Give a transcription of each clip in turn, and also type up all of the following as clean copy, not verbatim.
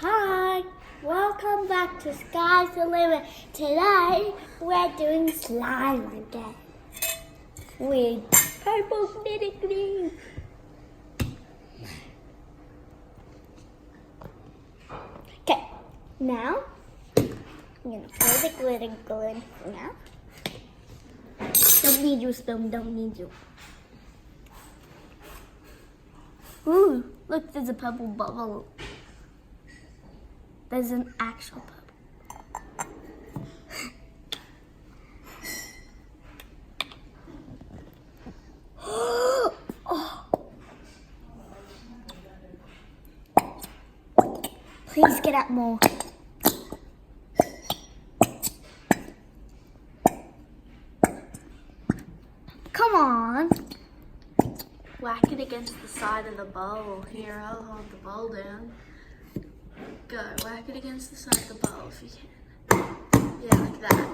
Hi, welcome back to Sky's the Limit. Today we're doing slime again with purple glitter glue. Okay, now I'm gonna pour the glitter glue now. Don't need you, spoon, don't need you. Ooh, look, there's a purple bubble. There's an actual purple. Oh. Please get out more. Come on. Whack it against the side of the bowl. Here, I'll hold the bowl down. Go, whack it against the side of the bowl if you can. Yeah, like that.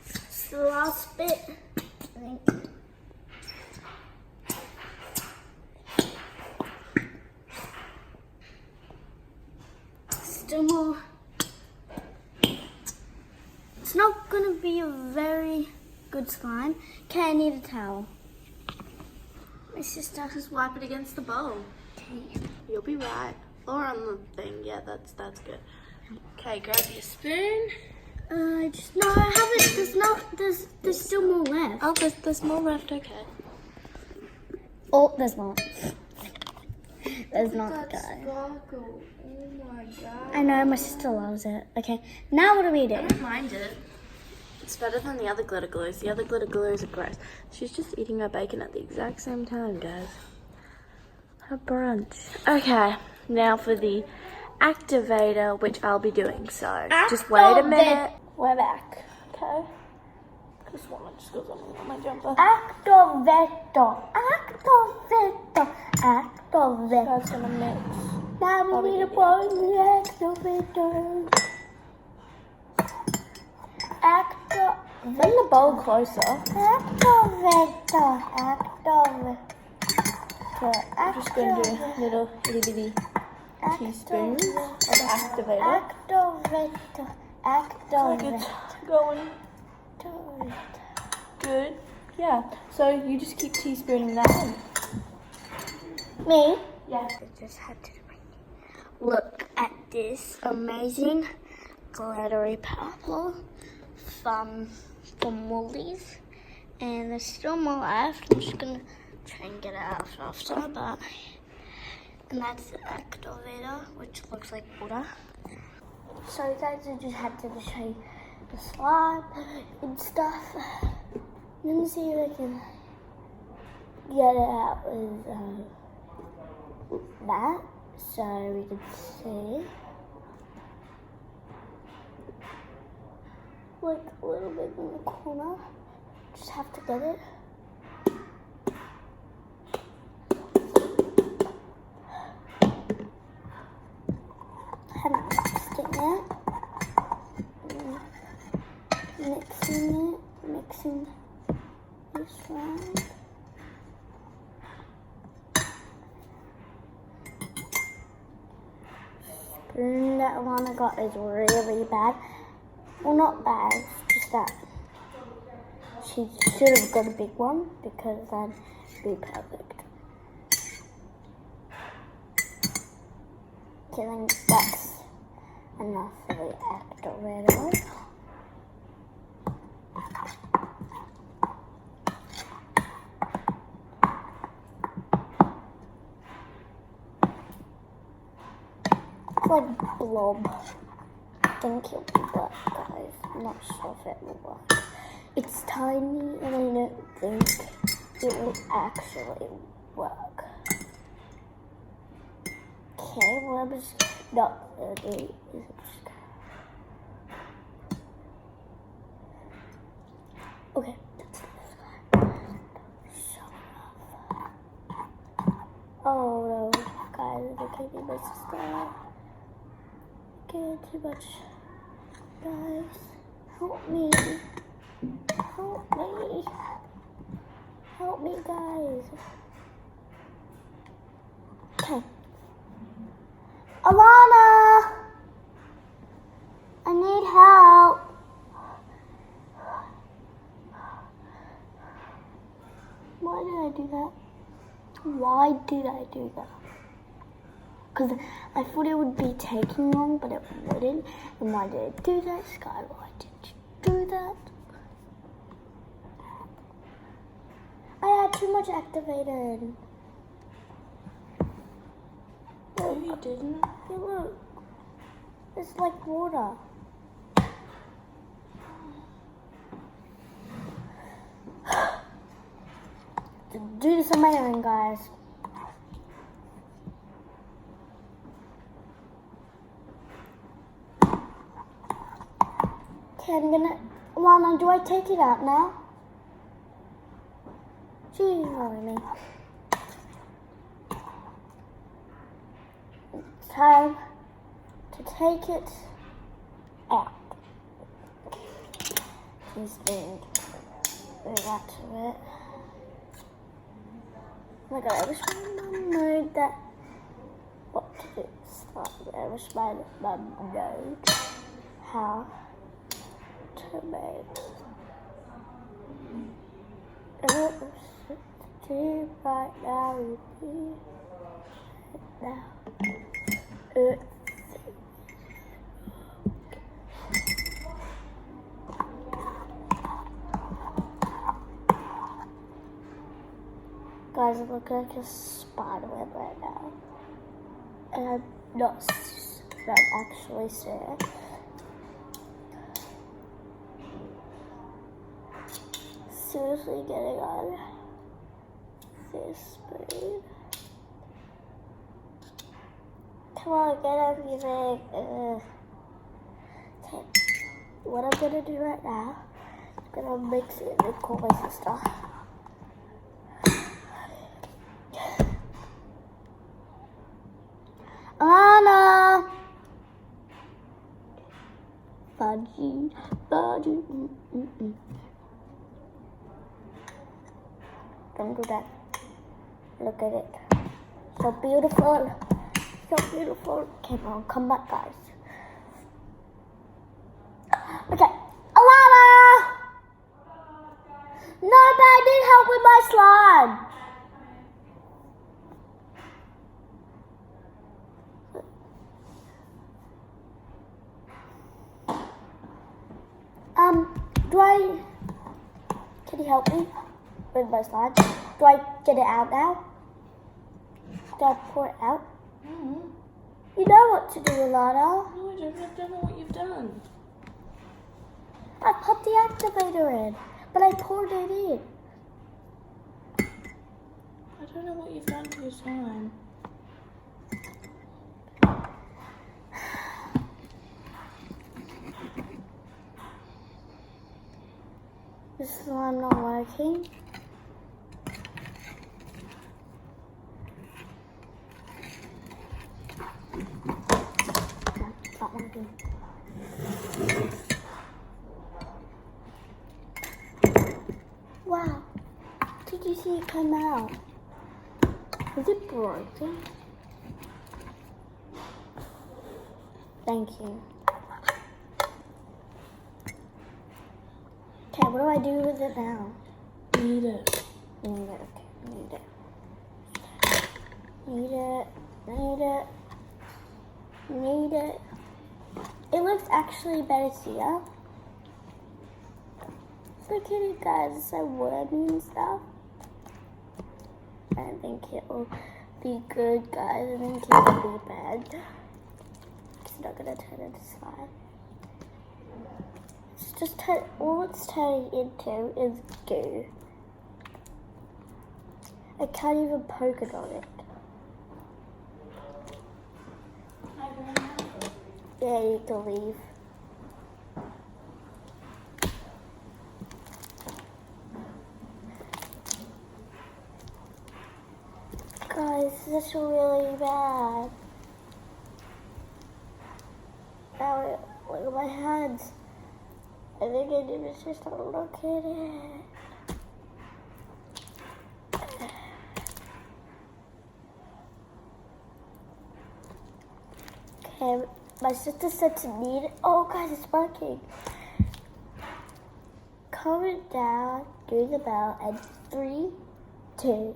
It's the last bit, I think. Still more. It's not gonna be a very good slime. Okay, I need a towel. My sister. Just wipe it against the bowl. Okay. You'll be right. Or on the thing. Yeah, that's good. Okay, grab your spoon. I haven't. There's still more left. Oh, there's more left. Okay. Oh, there's more. There's not, That guys. sparkle. Oh my god. I know my sister loves it. Okay, now what do we do? I don't mind it. It's better than the other glitter glues. The other glitter glues are gross. She's just eating her bacon at the exact same time, guys. Her brunch. Okay, now for the activator, which I'll be doing. So just wait a minute. We're back. Okay. This one just goes on my jumper. Activator. Activator. Activator. That's gonna mix. Now we need to pour the activator. Bring the bowl closer. Activator. Activator. I'm just going to do little itty bitty teaspoons of activator. Activator. Activator. It's going good. Yeah. So you just keep teaspooning that in. Me? Yeah. I just had to look at this amazing glittery purple from Woolies, and there's still more left. I'm just gonna try and get it out faster, but and that's the activator, which looks like water. So guys, I just had to show you the slime and stuff. Let me see if I can get it out with that, so we can see. Like a little bit in the corner. Just have to get it. And mixing it. Mixing this one. Spoon that one I got is really bad. Well, not bad, just that. She should have got a big one because then it'd be perfect. Okay, then that's enough for the activator. It's like blob. I think it'll work, guys. I'm not sure if it will work. It's tiny and I don't think it will actually work. Okay, well I'm just not really. Okay, let's do this one. Oh no, guys, I can't be my sister. Okay, too much. Guys, help me. Help me. Help me, guys. Okay. Alana! I need help. Why did I do that? Why did I do that? Because I thought it would be taking long, but it wouldn't. And why did I do that, Sky? Why did you do that? I had too much activated. No, you didn't. Hey, look. It's like water. Do this on my own, guys. Okay, I'm gonna... Lana, do I take it out now? She's ignoring me. It's time to take it out. Please do that to it. Oh my god, I wish my mum knew that what to do. I wish my mum knew how to make it to right now. Now. Guys, I look like a spider web right now. And I'm not actually serious. Seriously getting on this speed. Come on, get everything. Okay, what I'm gonna do right now, I'm gonna mix it with coins and stuff. Anna! Fudgy. Don't do that. Look at it. So beautiful. So beautiful. Okay, now come back, guys. Okay. Alana! No, but I need help with my slime. Can you help me with my slime? Do I get it out now? Do I pour it out? Mm-hmm. You know what to do, Alana. No, I don't know what you've done. I popped the activator in, but I poured it in. I don't know what you've done to your slime. This slime not working. Not working. Wow. Did you see it come out? Is it broken? Thank you. Okay, what do I do with it now? Eat it. Need it, okay, need it. Need it, need it, need it. It looks actually better here. Look at it, guys, it's so wormy and stuff. I think it will be good, guys. I think it will be bad. It's not gonna turn into slime. It's just all it's turning into is goo. I can't even poke it on it. Yeah, you can leave. Guys, this is really bad. Now, look at my hands. I think I did was just a look at it. Okay, my sister said to me, oh guys, it's working. Comment down, do the bell, and 3, 2,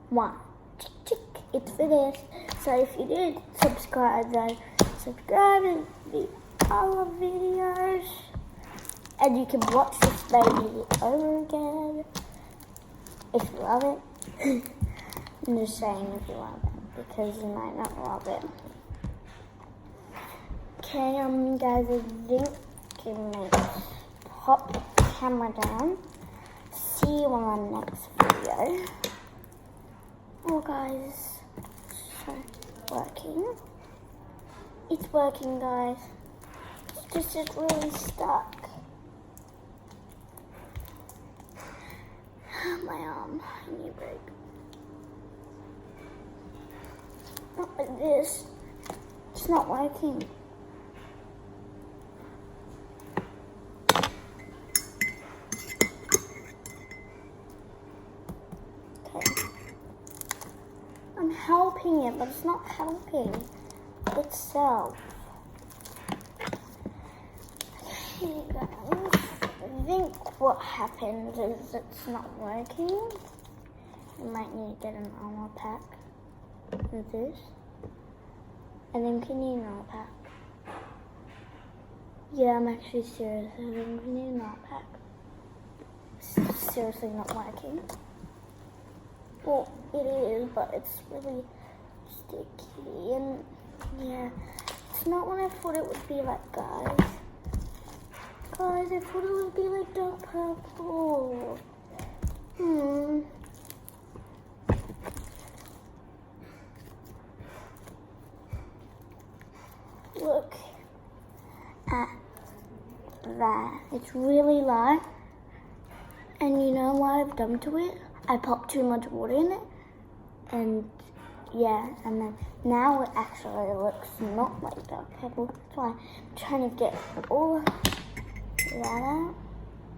1. Chick, chick, it's finished. So if you did subscribe, then subscribe and the other videos. And you can watch this baby over again if you love it. I'm just saying if you love it, because you might not love it. Okay, guys, I think you may pop the camera down. See you on the next video. Oh, guys, so working. It's working, guys. It's just really stuck. My arm, I need a break. Not like this. It's not working. Okay. I'm helping it, but it's not helping itself. Okay, guys. I think what happens is it's not working. You might need to get an armor pack with this. And then can you need an armor pack? Yeah, I'm actually serious. I think we need an armor pack. It's seriously not working. Well, it is, but it's really sticky. And yeah, it's not what I thought it would be like, guys. Guys, I thought it would be like dark purple. Look at that. It's really light. And you know what I've done to it? I popped too much water in it. And yeah, and then now it actually looks not like dark purple. That's why I'm trying to get all that out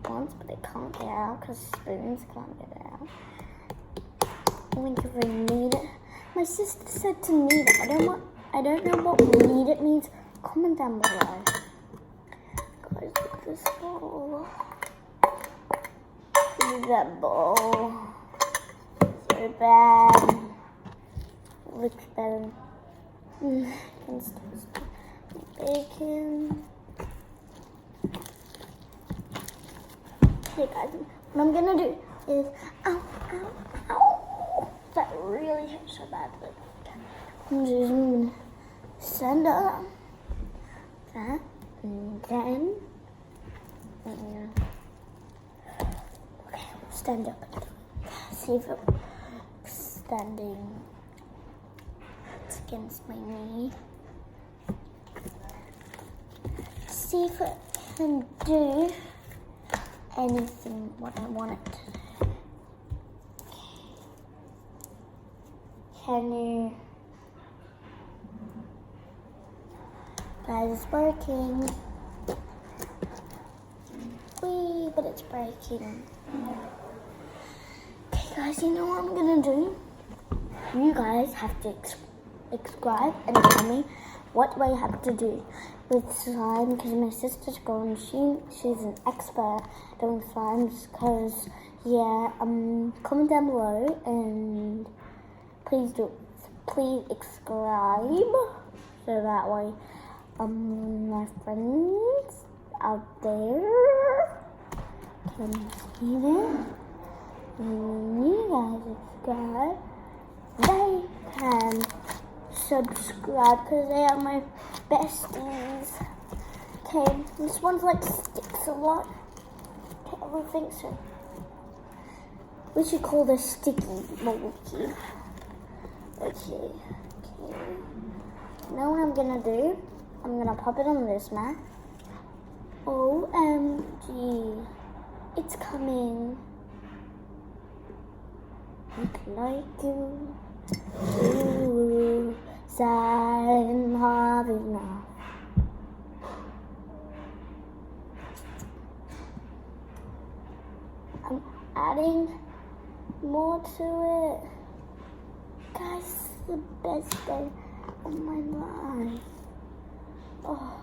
once, but they can't get out because spoons can't get it out. I think if we need it. My sister said to me that I don't know what need it means. Comment down below. Guys, look at this bowl. Look at that bowl. So bad. Looks better. Can still bacon. Okay, guys, what I'm gonna do is, ow, ow, ow. That really hurt so bad. I'm just gonna stand up. That, and then, okay, stand up. See if it's standing. It's against my knee. See if it can do anything what I want it to do. Can you? Guys, it's working. Whee, but it's breaking. Okay, guys, you know what I'm gonna do? You guys have to subscribe and tell me what do I have to do with slime, because my sister's gone. She's an expert doing slimes. Because yeah, comment down below and please subscribe so that way my friends out there can see them. And when you guys subscribe, they can subscribe because they are my besties. Okay, this one's like sticks a lot. Okay, I don't think so. We should call this sticky monkey. Okay. Now what I'm gonna do, I'm gonna pop it on this mat. OMG, it's coming. Look like you. Ooh, I'm having enough. I'm adding more to it. Guys, this is the best day of my life. Oh.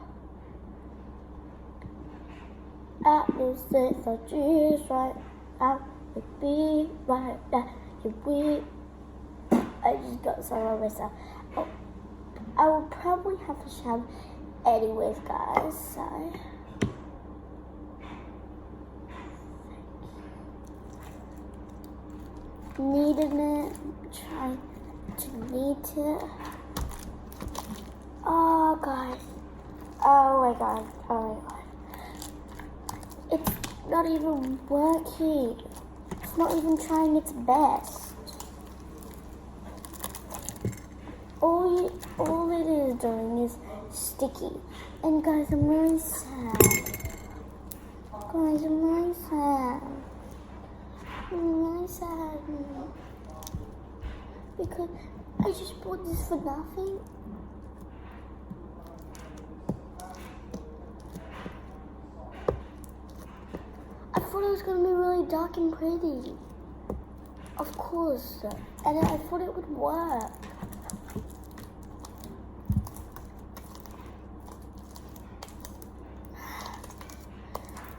At least it's a cheese right out the be right back to we. I just got some of myself. Oh, I will probably have a shower anyways, guys. So kneading it, trying to knead it. Oh guys, oh my god, oh my god. It's not even working. It's not even trying its best. All it is doing is sticky. And guys, I'm really sad. Guys, I'm really sad. I'm really sad. Because I just bought this for nothing. I thought it was going to be really dark and pretty. Of course. And I thought it would work.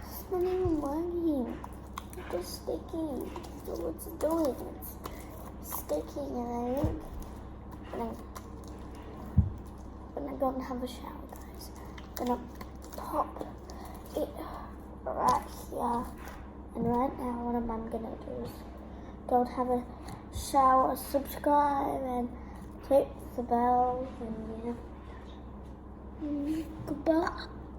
It's not even working. It's just sticky. So what's it doing? It's sticky and I'm going to have a shower, guys. I'm going to pop it right here. And right now what I'm gonna do is go and have a shower, subscribe, and click the bell, and yeah. Goodbye.